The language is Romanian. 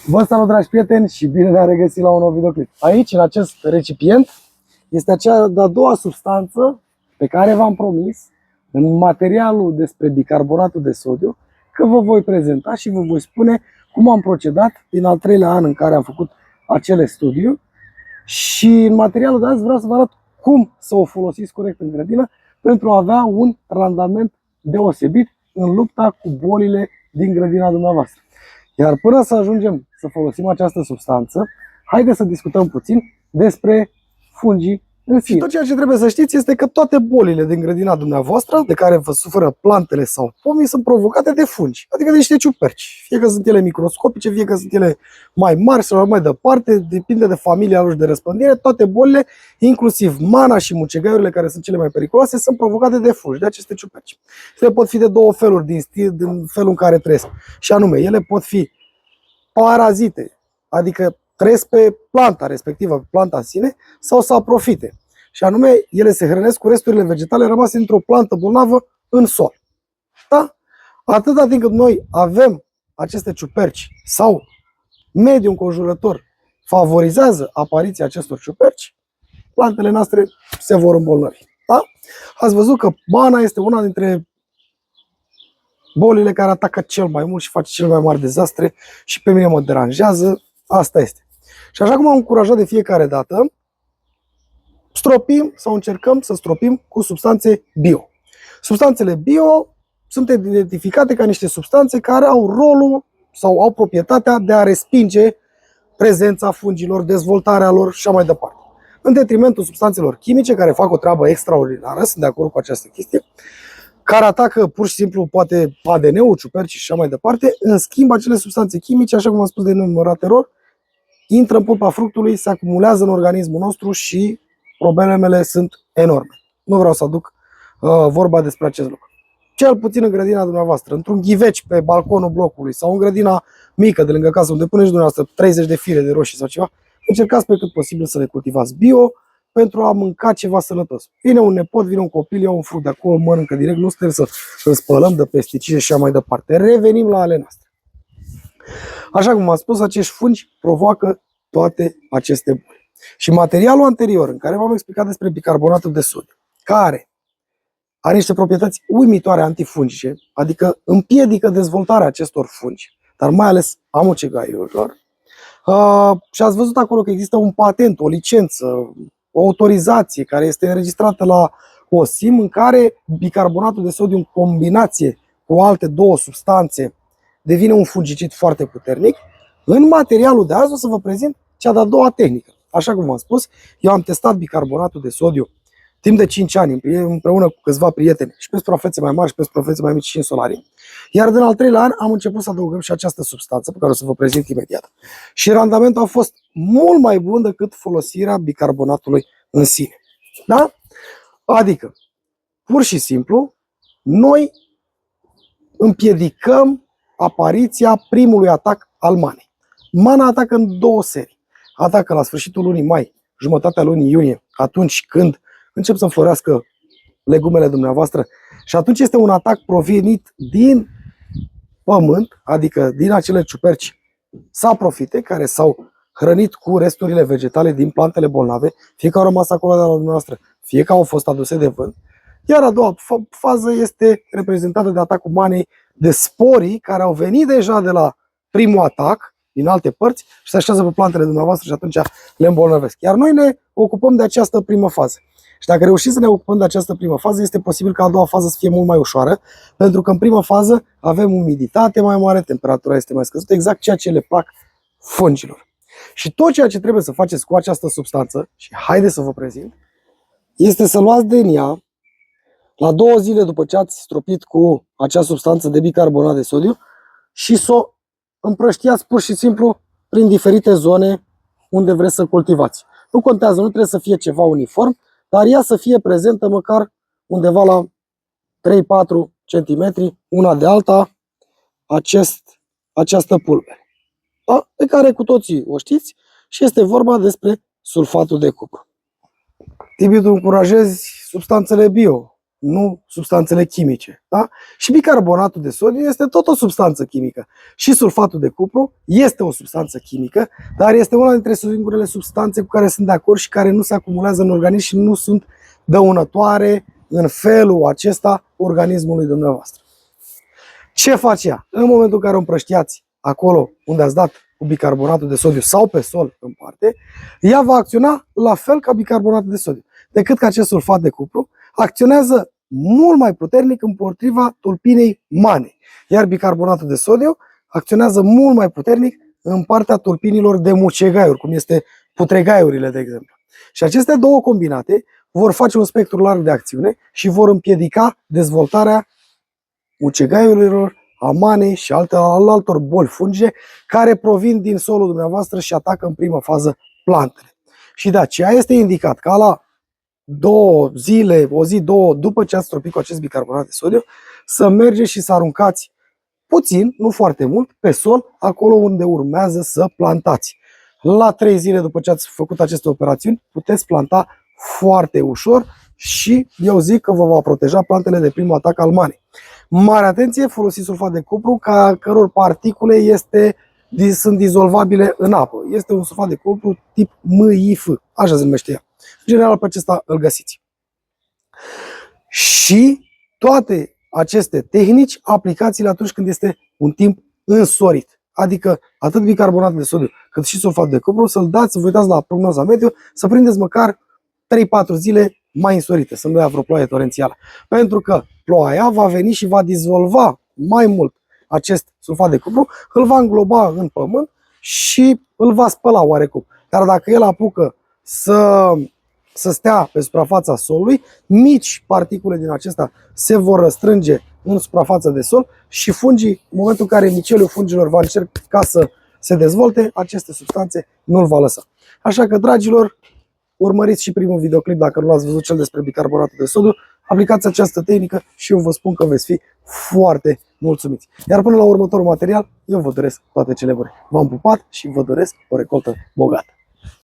Vă salut, dragi prieteni, și bine ne-am regăsit la un nou videoclip. Aici, în acest recipient, este acea de-a doua substanță pe care v-am promis în materialul despre bicarbonatul de sodiu că vă voi prezenta și vă voi spune cum am procedat din al treilea an în care am făcut acele studiu. Și în materialul de azi vreau să vă arăt cum să o folosiți corect în grădină pentru a avea un randament deosebit în lupta cu bolile din grădina dumneavoastră. Iar până să ajungem să folosim această substanță, haideți să discutăm puțin despre fungii în sine. Și tot ceea ce trebuie să știți este că toate bolile din grădina dumneavoastră, de care vă suferă plantele sau pomii, sunt provocate de fungi, adică de niște ciuperci. Fie că sunt ele microscopice, fie că sunt ele mai mari sau mai departe, depinde de familia lor și de răspândire. Toate bolile, inclusiv mana și mucegaiurile, care sunt cele mai periculoase, sunt provocate de fungi, de aceste ciuperci. Ele pot fi de două feluri, din felul în care trăiesc. Și anume, ele pot fi parazite, adică trăiesc pe planta respectivă, pe planta în sine, sau saprofite. Și anume, ele se hrănesc cu resturile vegetale rămase dintr-o plantă bolnavă în sol. Da? Atâta timp cât noi avem aceste ciuperci sau mediul înconjurător favorizează apariția acestor ciuperci, plantele noastre se vor îmbolnăvi. Da? Ați văzut că mana este una dintre bolile care atacă cel mai mult și face cel mai mari dezastre și pe mine mă deranjează. Asta este. Și așa cum am încurajat de fiecare dată, stropim sau încercăm să stropim cu substanțe bio. Substanțele bio sunt identificate ca niște substanțe care au rolul sau au proprietatea de a respinge prezența fungilor, dezvoltarea lor și așa mai departe. În detrimentul substanțelor chimice, care fac o treabă extraordinară, sunt de acord cu această chestie, care atacă pur și simplu poate ADN-ul, ciuperci și așa mai departe. În schimb, acele substanțe chimice, așa cum am spus de nenumărate ori, intră în pulpa fructului, se acumulează în organismul nostru și problemele sunt enorme. Nu vreau să aduc vorba despre acest lucru. Cel puțin în grădina dumneavoastră, într-un ghiveci pe balconul blocului sau în grădina mică de lângă casă, unde puneți dumneavoastră 30 de fire de roșii sau ceva, încercați pe cât posibil să le cultivați bio pentru a mânca ceva sănătos. Vine un nepot, vine un copil, ia un fruct de acolo, mănâncă direct, nu trebuie să îl spălăm de pesticide și așa mai departe. Revenim la ale noastre. Așa cum am spus, acești fungi provoacă toate aceste boli. Și materialul anterior, în care v-am explicat despre bicarbonatul de sodiu, care are niște proprietăți uimitoare antifungice, adică împiedică dezvoltarea acestor fungi, dar mai ales a mucegaiurilor. Și ați văzut acolo că există un patent, o licență, o autorizație care este înregistrată la OSIM, în care bicarbonatul de sodiu în combinație cu alte două substanțe devine un fungicid foarte puternic. În materialul de azi o să vă prezint cea de-a doua tehnică. Așa cum v-am spus, eu am testat bicarbonatul de sodiu timp de 5 ani împreună cu câțiva prieteni și pe suprafețe mai mari și pe suprafețe mai mici și în solarium. Iar din al treilea an am început să adăugăm și această substanță pe care o să vă prezint imediat. Și randamentul a fost mult mai bun decât folosirea bicarbonatului în sine. Da? Adică, pur și simplu, noi împiedicăm apariția primului atac al manei. Mana atacă în două serii. Atacă la sfârșitul lunii mai, jumătatea lunii iunie, atunci când încep să înflorească legumele dumneavoastră, și atunci este un atac provenit din pământ, adică din acele ciuperci saprofite care s-au hrănit cu resturile vegetale din plantele bolnave, fie că au rămas acolo de la dumneavoastră, fie că au fost aduse de vânt. Iar a doua fază este reprezentată de atacul manei, de sporii care au venit deja de la primul atac din alte părți și se așează pe plantele dumneavoastră și atunci le îmbolnăvesc. Iar noi ne ocupăm de această primă fază. Și dacă reușim să ne ocupăm de această primă fază, este posibil ca a doua fază să fie mult mai ușoară, pentru că în prima fază avem umiditate mai mare, temperatura este mai scăzută, exact ceea ce le plac fungilor. Și tot ceea ce trebuie să faceți cu această substanță, și haideți să vă prezint, este să luați din ea, la 2 zile după ce ați stropit cu acea substanță de bicarbonat de sodiu, și să o împrăștiați pur și simplu prin diferite zone unde vreți să cultivați. Nu contează, nu trebuie să fie ceva uniform, dar ea să fie prezentă măcar undeva la 3-4 cm una de alta această pulbere. Da? Pe care cu toții o știți și este vorba despre sulfatul de cupru. Tibitul încurajezi substanțele bio, nu substanțele chimice. Da? Și bicarbonatul de sodiu este tot o substanță chimică. Și sulfatul de cupru este o substanță chimică, dar este una dintre singurele substanțe cu care sunt de acord și care nu se acumulează în organism și nu sunt dăunătoare în felul acesta organismului dumneavoastră. Ce face ea? În momentul în care o împrăștiați acolo unde ați dat cu bicarbonatul de sodiu sau pe sol în parte, ea va acționa la fel ca bicarbonatul de sodiu, decât că acest sulfat de cupru acționează mult mai puternic împotriva tulpinei manei, iar bicarbonatul de sodiu acționează mult mai puternic în partea tulpinilor de mucegaiuri, cum este putregaiurile, de exemplu. Și aceste două combinate vor face un spectru larg de acțiune și vor împiedica dezvoltarea mucegaiurilor, a manei și altor boli fungice care provin din solul dumneavoastră și atacă în primă fază plantele. Și de aceea este indicat ca la 2 zile, o zi, două, după ce ați stropit cu acest bicarbonat de sodiu, să mergeți și să aruncați puțin, nu foarte mult, pe sol, acolo unde urmează să plantați. La 3 zile după ce ați făcut aceste operațiuni, puteți planta foarte ușor și eu zic că vă va proteja plantele de primul atac al manei. Mare atenție, folosiți sulfat de cupru, căror particule sunt dizolvabile în apă. Este un sulfat de cupru tip MIF, așa se numește ea. În general pe acesta îl găsiți. Și toate aceste tehnici, aplicațiile atunci când este un timp însorit. Adică atât bicarbonat de sodiu cât și sulfat de cupru, să-l dați, să vă uitați la prognoza meteo, să prindeți măcar 3-4 zile mai însorite, să nu ia vreo ploaie torențială. Pentru că ploaia va veni și va dizolva mai mult acest sulfat de cupru, îl va îngloba în pământ și îl va spăla oarecum. Dar dacă el apucă să stea pe suprafața solului, mici particule din acesta se vor răstrânge în suprafața de sol și fungii, în momentul în care miceliul fungilor va încerca să se dezvolte, aceste substanțe nu îl va lăsa. Așa că, dragilor, urmăriți și primul videoclip dacă nu l-ați văzut, cel despre bicarbonatul de sodiu, aplicați această tehnică și eu vă spun că veți fi foarte mulțumiți. Iar până la următorul material, eu vă doresc toate cele bune. V-am pupat și vă doresc o recoltă bogată.